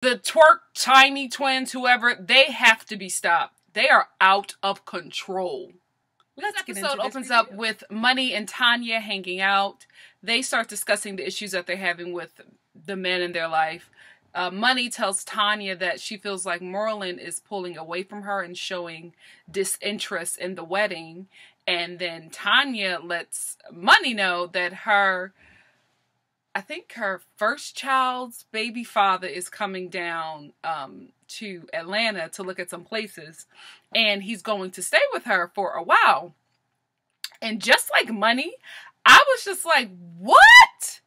The twerk tiny twins, whoever, they have to be stopped. They are out of control. This episode opens up with Minnie and Tanya hanging out. They start discussing the issues that they're having with the men in their life. Minnie tells Tanya that she feels like Merlin is pulling away from her and showing disinterest in the wedding. And then Tanya lets Minnie know that I think her first child's baby father is coming down to Atlanta to look at some places. And he's going to stay with her for a while. And just like Minnie, I was just like, what?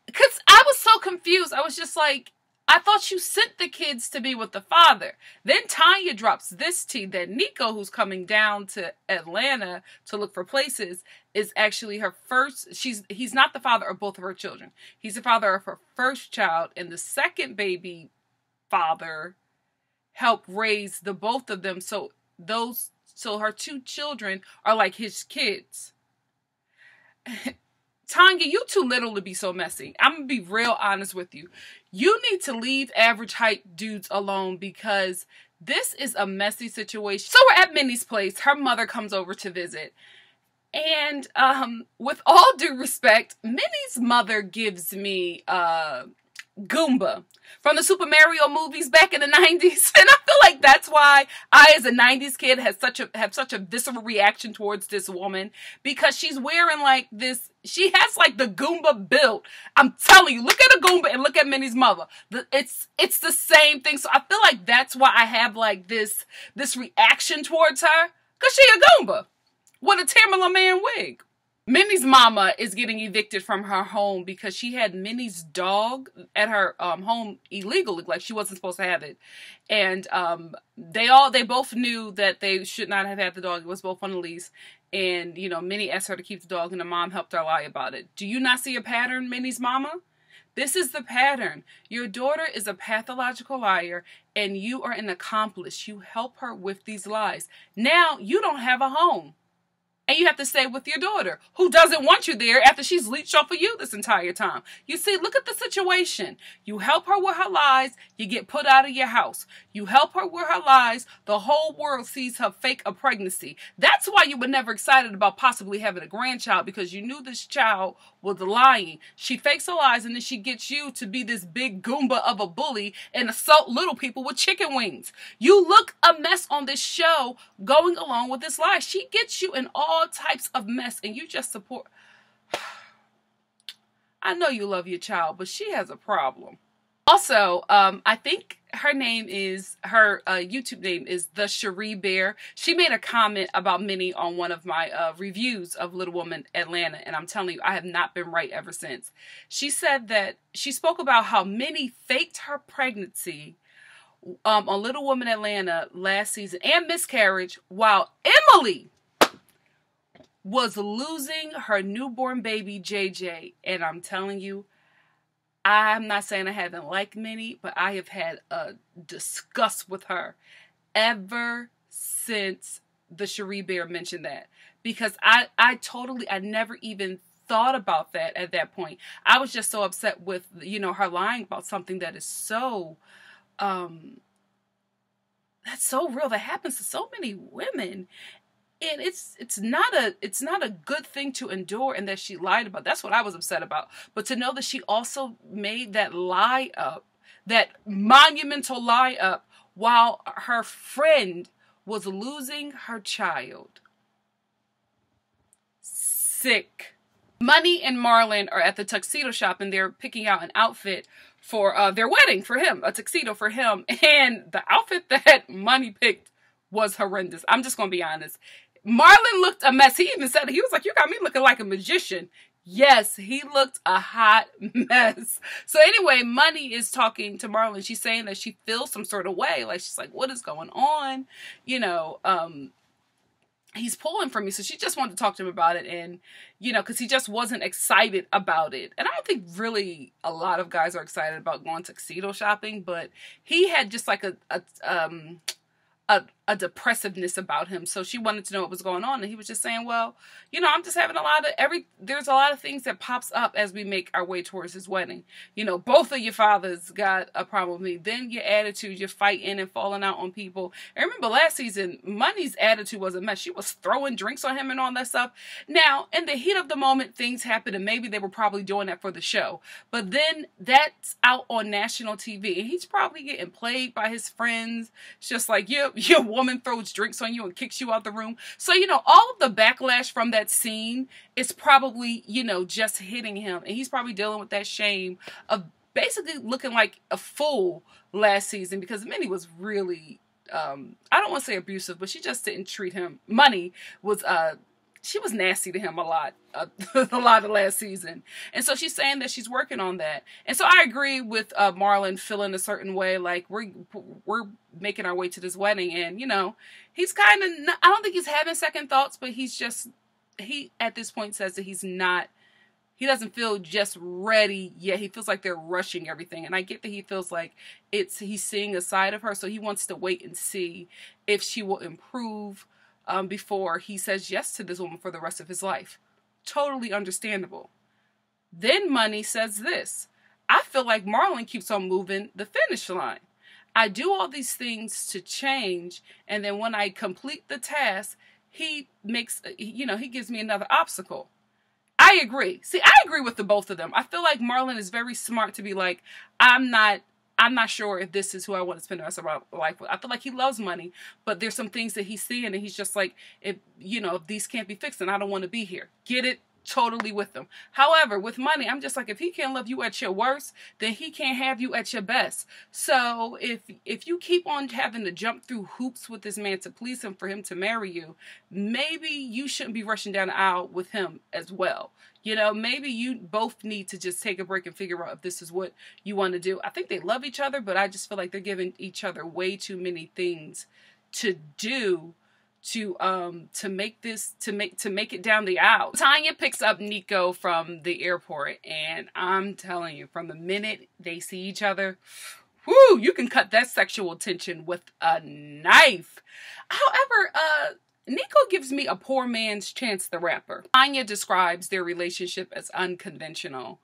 Because I was so confused. I was just like, I thought you sent the kids to be with the father. Then Tanya drops this tea that Nico, who's coming down to Atlanta to look for places, is actually her first. He's not the father of both of her children. He's the father of her first child, and the second baby father helped raise the both of them. So her two children are like his kids. Tanya, you too little to be so messy. I'm going to be real honest with you. You need to leave average height dudes alone because this is a messy situation. So we're at Minnie's place. Her mother comes over to visit. And with all due respect, Minnie's mother gives me Goomba from the Super Mario movies back in the 90s. And I feel like that's why I, as a 90s kid, have such a visceral reaction towards this woman, because she's wearing like this. She has like the Goomba build. I'm telling you, look at a Goomba and look at Minnie's mother. It's the same thing. So I feel like that's why I have like this reaction towards her, because she a Goomba with a Tamala Man wig. Minnie's mama is getting evicted from her home because she had Minnie's dog at her home illegally, like she wasn't supposed to have it. And they both knew that they should not have had the dog. It was both on the lease. And, you know, Minnie asked her to keep the dog, and the mom helped her lie about it. Do you not see a pattern, Minnie's mama? This is the pattern. Your daughter is a pathological liar, and you are an accomplice. You help her with these lies. Now, you don't have a home. And you have to stay with your daughter, who doesn't want you there after she's leached off of you this entire time. You see, look at the situation. You help her with her lies, you get put out of your house. You help her with her lies, the whole world sees her fake a pregnancy. That's why you were never excited about possibly having a grandchild, because you knew this child was lying. She fakes her lies, and then she gets you to be this big Goomba of a bully and assault little people with chicken wings. You look a mess on this show going along with this lie. She gets you in all types of mess, and you just support. I know you love your child, but she has a problem. Also, I think her YouTube name is The Cherie Bear. She made a comment about Minnie on one of my reviews of Little Woman Atlanta, and I'm telling you, I have not been right ever since. She said that she spoke about how Minnie faked her pregnancy on Little Woman Atlanta last season and miscarriage, while Emily was losing her newborn baby, JJ. And I'm telling you, I'm not saying I haven't liked Minnie, but I have had a disgust with her ever since the Cherie Bear mentioned that. Because I never even thought about that at that point. I was just so upset with, you know, her lying about something that is so, that's so real. That happens to so many women. And it's not a good thing to endure, and that she lied about. That's what I was upset about. But to know that she also made that lie up, that monumental lie up, while her friend was losing her child. Sick. Minnie and Marlon are at the tuxedo shop, and they're picking out an outfit for their wedding for him, a tuxedo for him. And the outfit that Minnie picked was horrendous. I'm just going to be honest. Marlon looked a mess. He even said, he was like, you got me looking like a magician. Yes, he looked a hot mess. So anyway, Minnie is talking to Marlon. She's saying that she feels some sort of way. Like, she's like, what is going on? You know, he's pulling for me. So she just wanted to talk to him about it. And, you know, because he just wasn't excited about it. And I don't think really a lot of guys are excited about going tuxedo shopping. But he had just like a a depressiveness about him. So she wanted to know what was going on. And he was just saying, well, you know, I'm just having there's a lot of things that pops up as we make our way towards his wedding. You know, both of your fathers got a problem with me. Then your attitude, you're fighting and falling out on people. And remember last season, Money's attitude was a mess. She was throwing drinks on him and all that stuff. Now, in the heat of the moment, things happen, and maybe they were probably doing that for the show. But then that's out on national TV, and he's probably getting played by his friends. It's just like your woman throws drinks on you and kicks you out the room. So, you know, all of the backlash from that scene is probably, you know, just hitting him. And he's probably dealing with that shame of basically looking like a fool last season, because Minnie was really, I don't want to say abusive, but she just didn't treat him. Money was, she was nasty to him a lot of last season. And so she's saying that she's working on that. And so I agree with Marlon feeling a certain way, like we're making our way to this wedding, and, you know, he's kind of, I don't think he's having second thoughts, but he at this point says that he doesn't feel just ready yet. He feels like they're rushing everything. And I get that he feels like he's seeing a side of her, so he wants to wait and see if she will improve before he says yes to this woman for the rest of his life. Totally understandable. Then Money says this: I feel like Marlon keeps on moving the finish line. I do all these things to change, and then when I complete the task, he gives me another obstacle. I agree. See, I agree with the both of them. I feel like Marlon is very smart to be like, I'm not sure if this is who I want to spend the rest of my life with. I feel like he loves Money, but there's some things that he's seeing, and he's just like, if these can't be fixed, then I don't want to be here. Get it? Totally with them. However, with Money, I'm just like, if he can't love you at your worst, then he can't have you at your best. So if you keep on having to jump through hoops with this man to please him for him to marry you, maybe you shouldn't be rushing down the aisle with him as well. You know, maybe you both need to just take a break and figure out if this is what you want to do. I think they love each other, but I just feel like they're giving each other way too many things to do to make it down the aisle. Tanya picks up Nico from the airport, and I'm telling you, from the minute they see each other, whoo, you can cut that sexual tension with a knife. However, Nico gives me a poor man's Chance the Rapper. Tanya describes their relationship as unconventional.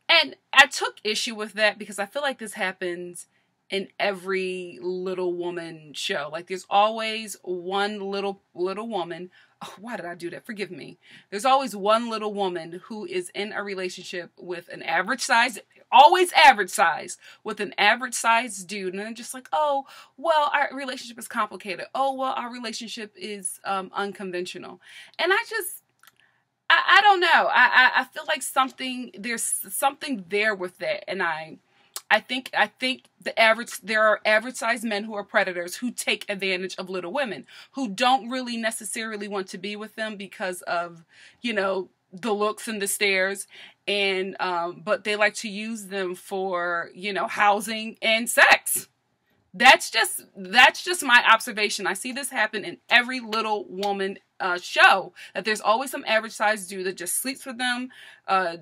And I took issue with that because I feel like this happens in every Little Woman show. Like, there's always one little woman. Oh, why did I do that? Forgive me. There's always one little woman who is in a relationship with an average size, always average size, with an average size dude. And they're just like, oh, well, our relationship is complicated. Oh, well, our relationship is unconventional. And I don't know. I feel like there's something there with that. And I think there are average sized men who are predators who take advantage of little women who don't really necessarily want to be with them because of, the looks and the stares, and but they like to use them for, housing and sex. That's just my observation. I see this happen in every Little Woman show, that there's always some average sized dude that just sleeps with them,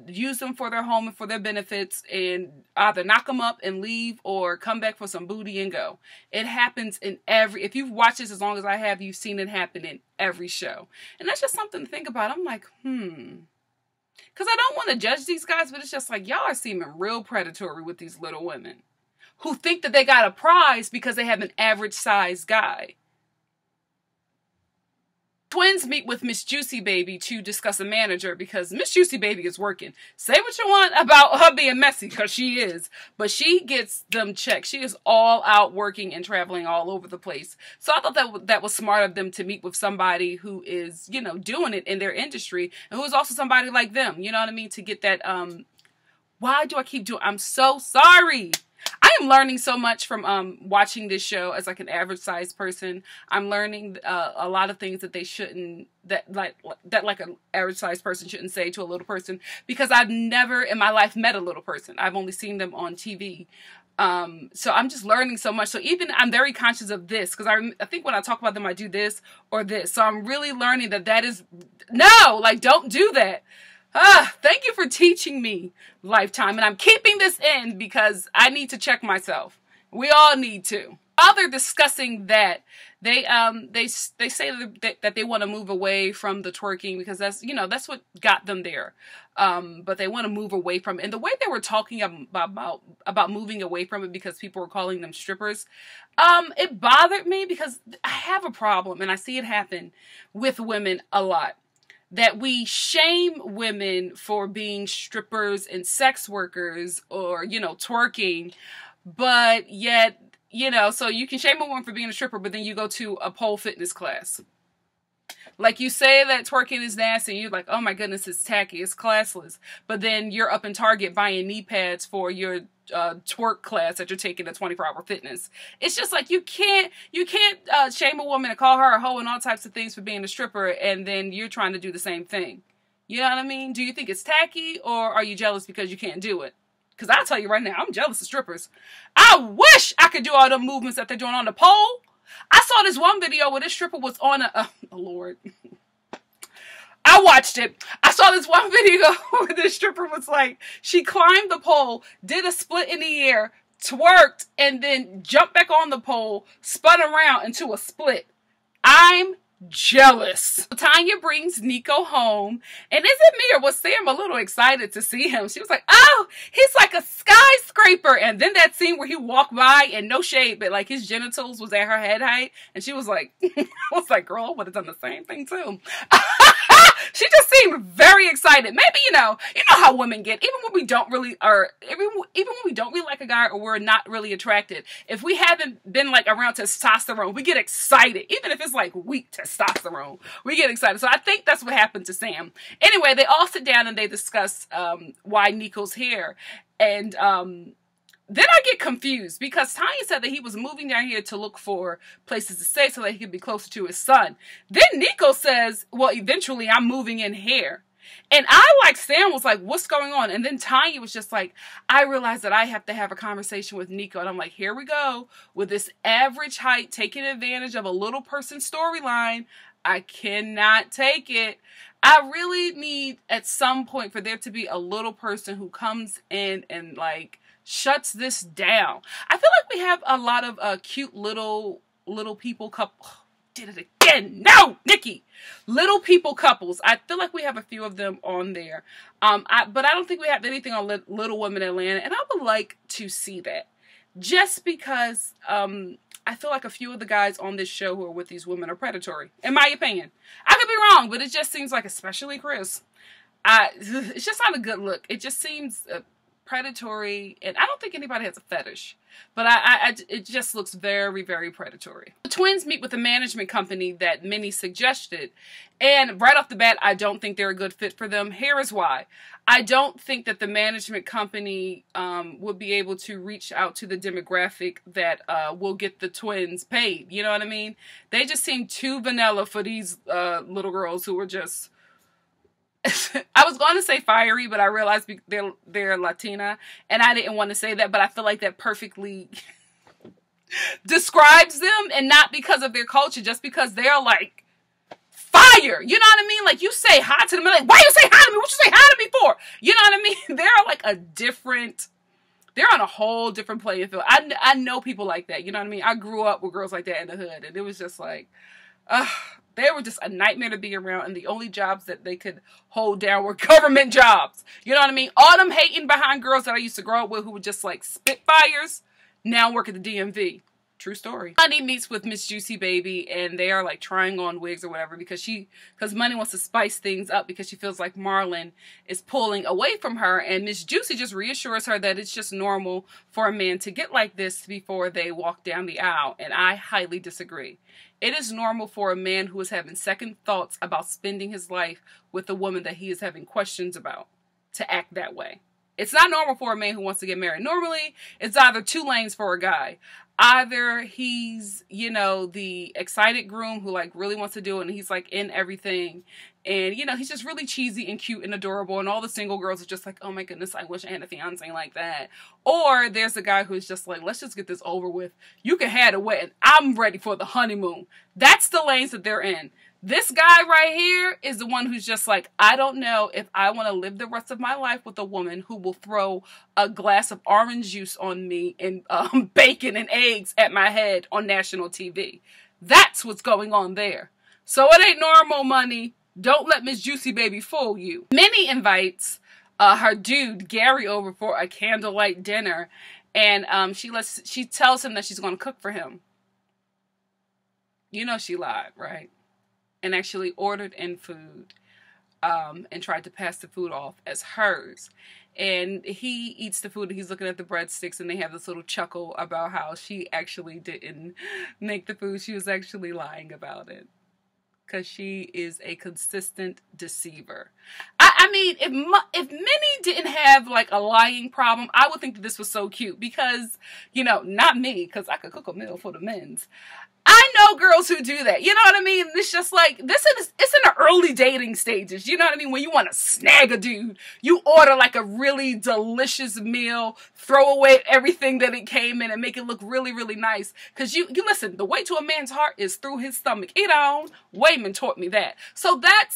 use them for their home and for their benefits, and either knock them up and leave or come back for some booty and go. It happens in if you've watched this as long as I have, you've seen it happen in every show. And that's just something to think about. I'm like, because I don't want to judge these guys, but it's just like, y'all are seeming real predatory with these little women who think that they got a prize because they have an average sized guy. Twins meet with Miss Juicy Baby to discuss a manager because Miss Juicy Baby is working. Say what you want about her being messy, because she is. But she gets them checked. She is all out working and traveling all over the place. So I thought that was smart of them to meet with somebody who is, doing it in their industry, and who is also somebody like them. You know what I mean? To get that, why do I keep doing, I'm so sorry. I am learning so much from watching this show as like an average sized person. I'm learning a lot of things that like an average sized person shouldn't say to a little person, because I've never in my life met a little person. I've only seen them on TV. So I'm just learning so much. So even I'm very conscious of this, because I think when I talk about them, I do this or this. So I'm really learning that is no, like, don't do that. Thank you for teaching me, Lifetime. And I'm keeping this in because I need to check myself. We all need to. While they're discussing that, they say that they want to move away from the twerking because that's, you know, that's what got them there. But they want to move away from it. And the way they were talking about moving away from it because people were calling them strippers, it bothered me because I have a problem, and I see it happen with women a lot. That we shame women for being strippers and sex workers or, you know, twerking, but yet, you know, so you can shame a woman for being a stripper, but then you go to a pole fitness class. Like, you say that twerking is nasty, and you're like, oh my goodness, it's tacky, it's classless. But then you're up in Target buying knee pads for your twerk class that you're taking at 24-hour fitness. It's just like, you can't shame a woman and call her a hoe and all types of things for being a stripper, and then you're trying to do the same thing. You know what I mean? Do you think it's tacky, or are you jealous because you can't do it? Because I'll tell you right now, I'm jealous of strippers. I wish I could do all the movements that they're doing on the pole. I saw this one video where this stripper was on a... oh, Lord. I watched it. I saw this one video where this stripper was like, she climbed the pole, did a split in the air, twerked, and then jumped back on the pole, spun around into a split. I'm jealous. Tanya brings Nico home, and is it me or was Sam a little excited to see him? She was like, oh, he's like a skyscraper. And then that scene where he walked by, and no shade, but like his genitals was at her head height, and she was like, I was like, girl, I would have done the same thing too. She just seemed very excited. Maybe, you know how women get, even when we don't really, or even when we don't really like a guy, or we're not really attracted. If we haven't been like around testosterone, we get excited. Even if it's like weak testosterone, we get excited. So I think that's what happened to Sam. Anyway, they all sit down and they discuss why Nico's here. And then I get confused because Tanya said that he was moving down here to look for places to stay so that he could be closer to his son. Then Nico says, well, eventually I'm moving in here. And I, like Sam, was like, what's going on? And then Tanya was just like, I realized that I have to have a conversation with Nico. And I'm like, here we go with this average height, taking advantage of a little person storyline. I cannot take it. I really need at some point for there to be a little person who comes in and like shuts this down. I feel like we have a lot of cute little people couple. Did it again. No, Nikki. Little people couples. I feel like we have a few of them on there. But I don't think we have anything on Little Women Atlanta, and I would like to see that. Just because I feel like a few of the guys on this show who are with these women are predatory, in my opinion. I could be wrong, but it just seems like, especially Chris, it's just not a good look. It just seems predatory, and I don't think anybody has a fetish, but it just looks very, very predatory. The twins meet with the management company that Minnie suggested, and right off the bat, I don't think they're a good fit for them. Here is why. I don't think that the management company would be able to reach out to the demographic that will get the twins paid. You know what I mean? They just seem too vanilla for these little girls who are just... I was going to say fiery, but I realized they're Latina, and I didn't want to say that, but I feel like that perfectly describes them, and not because of their culture, just because they're like fire. You know what I mean? Like, you say hi to them, like, why you say hi to me? What you say hi to me for? You know what I mean? They're like they're on a whole different playing field. I know people like that. You know what I mean? I grew up with girls like that in the hood, and it was just like, they were just a nightmare to be around, and the only jobs that they could hold down were government jobs. You know what I mean? All them hating behind girls that I used to grow up with who were just like spitfires now work at the DMV. True story. Money meets with Miss Juicy Baby, and they are like trying on wigs or whatever because Money wants to spice things up because she feels like Marlon is pulling away from her, and Miss Juicy just reassures her that it's just normal for a man to get like this before they walk down the aisle, and I highly disagree. It is normal for a man who is having second thoughts about spending his life with a woman that he is having questions about to act that way. It's not normal for a man who wants to get married. Normally, it's either two lanes for a guy. either he's, you know, the excited groom who like really wants to do it and he's like in everything, and you know, he's just really cheesy and cute and adorable, and all the single girls are just like, oh my goodness, I wish I had a fiance like that. Or there's a guy who's just like, let's just get this over with. You can have a wedding. I'm ready for the honeymoon. That's the lanes that they're in. This guy right here is the one who's just like, I don't know if I want to live the rest of my life with a woman who will throw a glass of orange juice on me and bacon and eggs at my head on national TV. That's what's going on there. So it ain't normal money. Don't let Miss Juicy Baby fool you. Minnie invites her dude, Gary, over for a candlelight dinner. And she tells him that she's going to cook for him. You know she lied, right? And actually ordered in food and tried to pass the food off as hers. And he eats the food and he's looking at the breadsticks and they have this little chuckle about how she actually didn't make the food. She was actually lying about it. Because she is a consistent deceiver. I mean, if Minnie didn't have like a lying problem, I would think that this was so cute. Because, you know, not me, because I could cook a meal for the men's. I know girls who do that. You know what I mean? It's just like, it's in the early dating stages. You know what I mean? When you want to snag a dude, you order like a really delicious meal, throw away everything that it came in and make it look really, really nice. Because you listen, the way to a man's heart is through his stomach. Eat on. Wayman taught me that. So that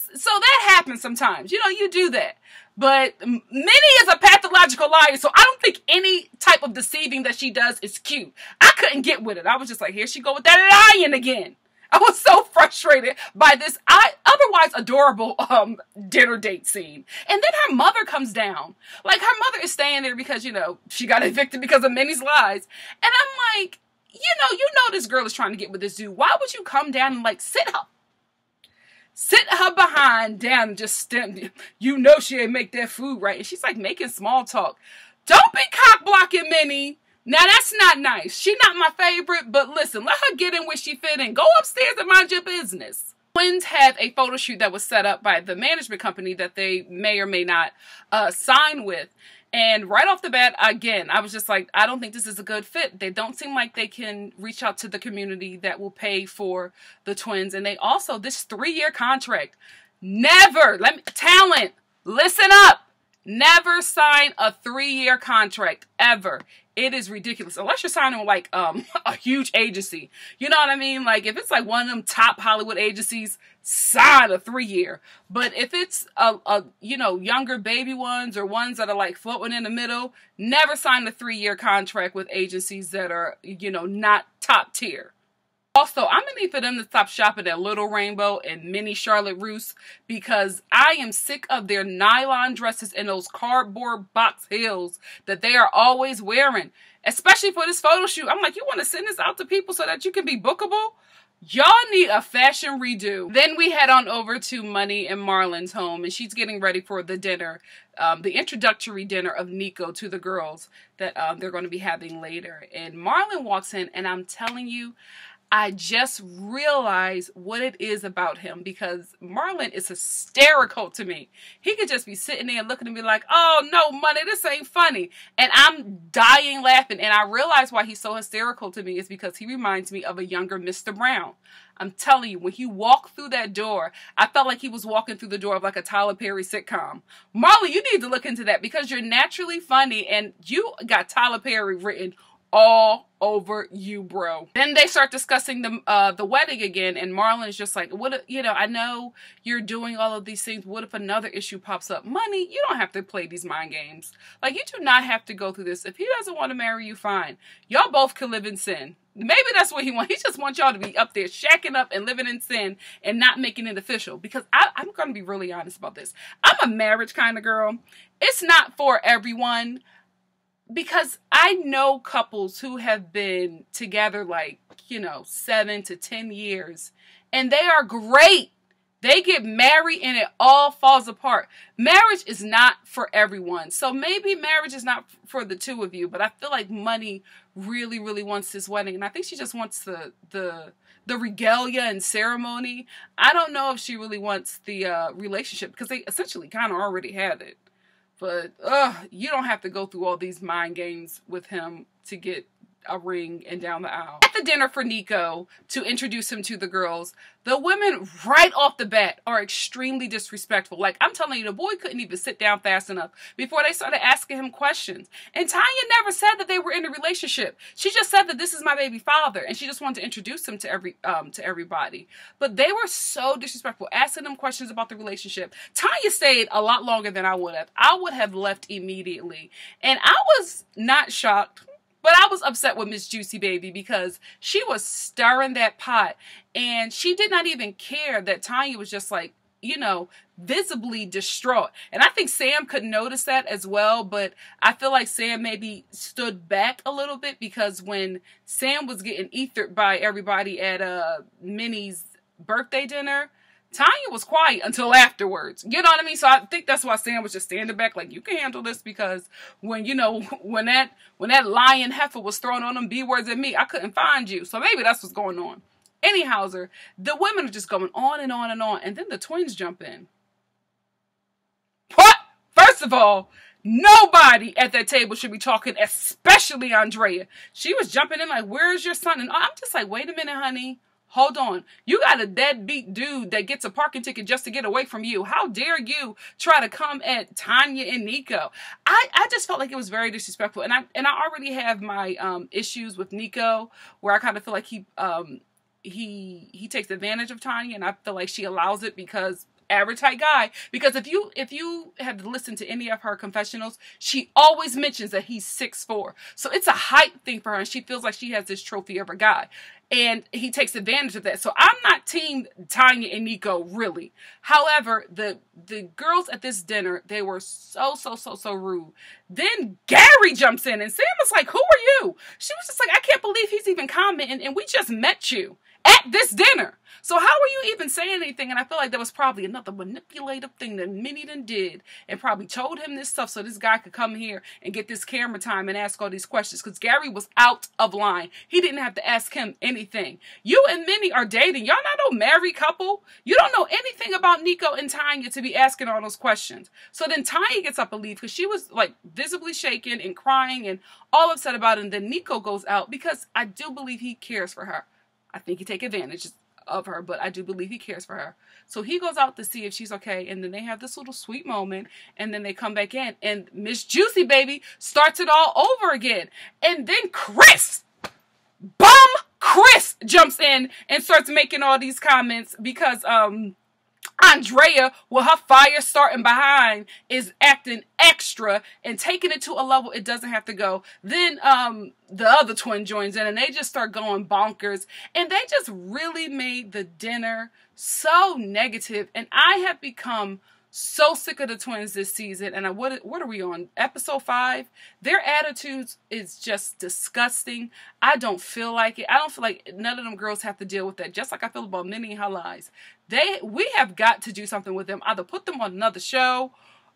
happens sometimes. You know, you do that. But Minnie is a pathological liar, so I don't think any type of deceiving that she does is cute. I couldn't get with it. I was just like, here she go with that lying again. I was so frustrated by this otherwise adorable dinner date scene. And then her mother comes down. Like, her mother is staying there because, you know, she got evicted because of Minnie's lies. And I'm like, you know this girl is trying to get with this dude. Why would you come down and, like, sit her behind down and just stand. You know she ain't make that food right. And she's like making small talk. Don't be cock blocking Minnie. Now that's not nice. She not my favorite, but listen, let her get in where she fit in. Go upstairs and mind your business. Twins had a photo shoot that was set up by the management company that they may or may not sign with. And right off the bat, again, I was just like, I don't think this is a good fit. They don't seem like they can reach out to the community that will pay for the twins. And they also, this 3-year contract, never, talent, listen up, never sign a 3-year contract, ever. It is ridiculous. Unless you're signing with like a huge agency. You know what I mean? Like if it's like one of them top Hollywood agencies, sign a 3-year. But if it's you know, younger baby ones or ones that are like floating in the middle, never sign a 3-year contract with agencies that are, you know, not top tier. Also, I'm going to need for them to stop shopping at Little Rainbow and Mini Charlotte Russe because I am sick of their nylon dresses and those cardboard box heels that they are always wearing, especially for this photo shoot. I'm like, you want to send this out to people so that you can be bookable? Y'all need a fashion redo. Then we head on over to Money and Marlon's home, and she's getting ready for the dinner, the introductory dinner of Nico to the girls that they're going to be having later. And Marlon walks in, and I'm telling you, I just realized what it is about him because Marlon is hysterical to me. He could just be sitting there looking at me like, oh, no, Money, this ain't funny. And I'm dying laughing. And I realize why he's so hysterical to me is because he reminds me of a younger Mr. Brown. I'm telling you, when he walked through that door, I felt like he was walking through the door of like a Tyler Perry sitcom. Marlon, you need to look into that because you're naturally funny and you got Tyler Perry written all over you, bro. Then they start discussing the wedding again, and Marlon is just like, what if, you know, I know you're doing all of these things. What if another issue pops up? Money, you don't have to play these mind games. Like, you do not have to go through this. If he doesn't want to marry you, fine. Y'all both can live in sin. Maybe that's what he wants. He just wants y'all to be up there shacking up and living in sin and not making it official. Because I'm going to be really honest about this. I'm a marriage kind of girl. It's not for everyone. Because I know couples who have been together like, you know, 7 to 10 years. And they are great. They get married and it all falls apart. Marriage is not for everyone. So maybe marriage is not for the two of you. But I feel like Money really, really wants this wedding. And I think she just wants the regalia and ceremony. I don't know if she really wants the relationship. Because they essentially kind of already had it. But, you don't have to go through all these mind games with him to get a ring and down the aisle. At the dinner for Nico to introduce him to the girls, the women right off the bat are extremely disrespectful. Like, I'm telling you, the boy couldn't even sit down fast enough before they started asking him questions. And Tanya never said that they were in a relationship. She just said that this is my baby father, and she just wanted to introduce him to everybody. But they were so disrespectful, asking them questions about the relationship. Tanya stayed a lot longer than I would have. I would have left immediately. And I was not shocked, but I was upset with Miss Juicy Baby because she was stirring that pot, and she did not even care that Tanya was just like, you know, visibly distraught. And I think Sam could notice that as well, but I feel like Sam maybe stood back a little bit because when Sam was getting ethered by everybody at Minnie's birthday dinner, Tanya was quiet until afterwards. You know what I mean? So I think that's why Sam was just standing back like, you can handle this, because when, you know, when that lion heifer was throwing on them B words at me, I couldn't find you. So maybe that's what's going on. Anyhowser, the women are just going on and on and on, and then the twins jump in. What? First of all, nobody at that table should be talking, especially Andrea. She was jumping in like, where's your son? And I'm just like, wait a minute, honey. Hold on. You got a deadbeat dude that gets a parking ticket just to get away from you. How dare you try to come at Tanya and Nico? I just felt like it was very disrespectful. And I already have my issues with Nico, where I kind of feel like he takes advantage of Tanya, and I feel like she allows it because average height guy. Because if you have listened to any of her confessionals, she always mentions that he's 6'4". So it's a height thing for her, and she feels like she has this trophy of a guy. And he takes advantage of that. So I'm not team Tanya and Nico, really. However, the girls at this dinner, they were so rude. Then Gary jumps in, and Sam was like, who are you? She was just like, I can't believe he's even commenting, and we just met you at this dinner. So how are you even saying anything? And I feel like that was probably another manipulative thing that Minnie done did, and probably told him this stuff so this guy could come here and get this camera time and ask all these questions, because Gary was out of line. He didn't have to ask him anything. You and Minnie are dating. Y'all not no married couple. You don't know anything about Nico and Tanya to be asking all those questions. So then Tanya gets up and leaves because she was like visibly shaken and crying and all upset about it. And then Nico goes out because I do believe he cares for her. I think he take advantage of her, but I do believe he cares for her. So he goes out to see if she's okay, and then they have this little sweet moment, and then they come back in, and Miss Juicy Baby starts it all over again. And then Chris jumps in and starts making all these comments because Andrea, with her fire starting behind, is acting extra and taking it to a level it doesn't have to go. Then the other twin joins in, and they just start going bonkers, and they just really made the dinner so negative. And I have become so sick of the twins this season. And what are we on? Episode 5? Their attitudes is just disgusting. I don't feel like it. I don't feel like none of them girls have to deal with that. Just like I feel about Minnie and her lies. We have got to do something with them. Either put them on another show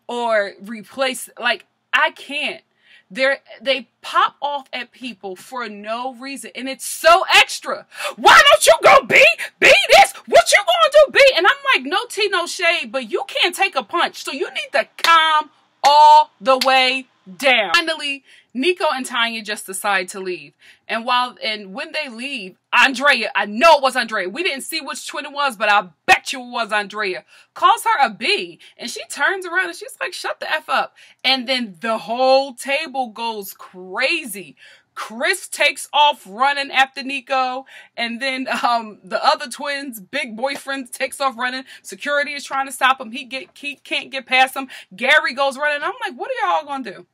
or replace. Like, I can't. They pop off at people for no reason, and it's so extra. Why don't you go be this? What you gonna do, be? And I'm like, no tea, no shade, but you can't take a punch, so you need to calm all the way down. Finally, Nico and Tanya just decide to leave, and when they leave, Andrea, I know it was Andrea. We didn't see which twin it was, but I bet you it was Andrea. Calls her a B, and she turns around and she's like, shut the F up. And then the whole table goes crazy. Chris takes off running after Nico, and then the other twins' big boyfriend takes off running. Security is trying to stop him. He can't get past him. Gary goes running. I'm like, what are y'all gonna do?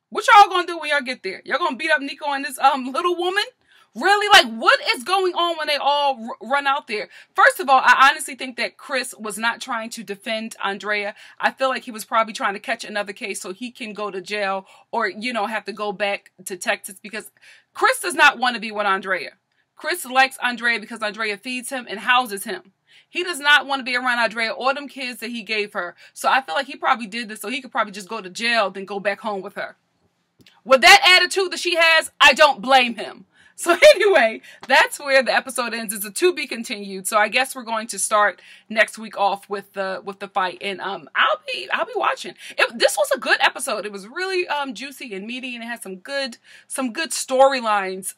What y'all gonna do when y'all get there? Y'all gonna beat up Nico and this little woman? Really? Like, what is going on when they all run out there? First of all, I honestly think that Chris was not trying to defend Andrea. I feel like he was probably trying to catch another case so he can go to jail or, you know, have to go back to Texas, because Chris does not want to be with Andrea. Chris likes Andrea because Andrea feeds him and houses him. He does not want to be around Andrea or them kids that he gave her. So I feel like he probably did this so he could probably just go to jail, then go back home with her. With that attitude that she has, I don't blame him. So anyway, that's where the episode ends. It's a to be continued. So I guess we're going to start next week off with the fight, and I'll be watching. This was a good episode. It was really juicy and meaty, and it had some good storylines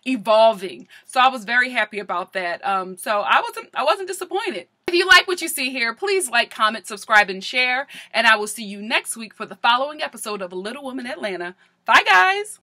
evolving. So I was very happy about that. So I wasn't disappointed. If you like what you see here, please like, comment, subscribe, and share. And I will see you next week for the following episode of Little Woman Atlanta. Bye, guys.